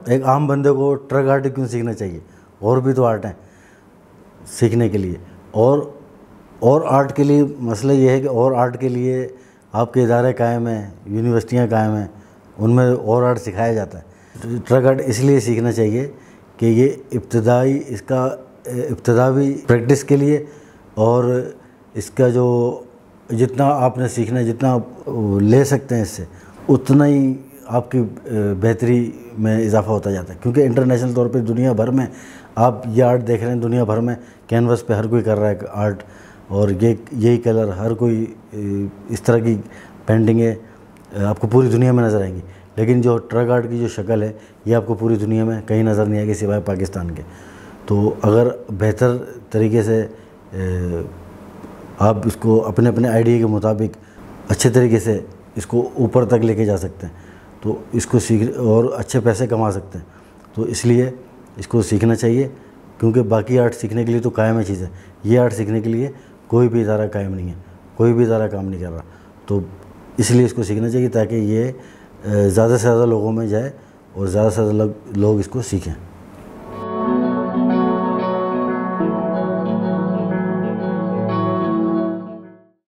एक आम बंदे को ट्रक आर्ट क्यों सीखना चाहिए? और भी तो आर्ट हैं सीखने के लिए। और आर्ट के लिए मसला ये है कि और आर्ट के लिए आपके इदारे कायम हैं, यूनिवर्सिटियाँ कायम हैं, उनमें और आर्ट सिखाया जाता है। तो ट्रक आर्ट इसलिए सीखना चाहिए कि ये इब्तदाई प्रैक्टिस के लिए, और इसका जो जितना आपने सीखना है, जितना आप ले सकते हैं इससे, उतना ही आपकी बेहतरी में इजाफा होता जाता है। क्योंकि इंटरनेशनल तौर पे दुनिया भर में आप ये आर्ट देख रहे हैं, दुनिया भर में कैनवस पे हर कोई कर रहा है आर्ट, और यही कलर, हर कोई इस तरह की पेंटिंगें आपको पूरी दुनिया में नज़र आएंगी। लेकिन जो ट्रक आर्ट की जो शक्ल है, ये आपको पूरी दुनिया में कहीं नज़र नहीं आएगी सिवाय पाकिस्तान के। तो अगर बेहतर तरीके से आप इसको अपने अपने आइडिया के मुताबिक अच्छे तरीके से इसको ऊपर तक लेके जा सकते हैं, तो इसको सीख और अच्छे पैसे कमा सकते हैं। तो इसलिए इसको सीखना चाहिए, क्योंकि बाकी आर्ट सीखने के लिए तो कायम है चीज़ें, ये आर्ट सीखने के लिए कोई भी इदारा कायम नहीं है, कोई भी इदारा काम नहीं कर रहा। तो इसलिए इसको सीखना चाहिए ताकि ये ज़्यादा से ज़्यादा लोगों में जाए और ज़्यादा से ज़्यादा लोग इसको सीखें।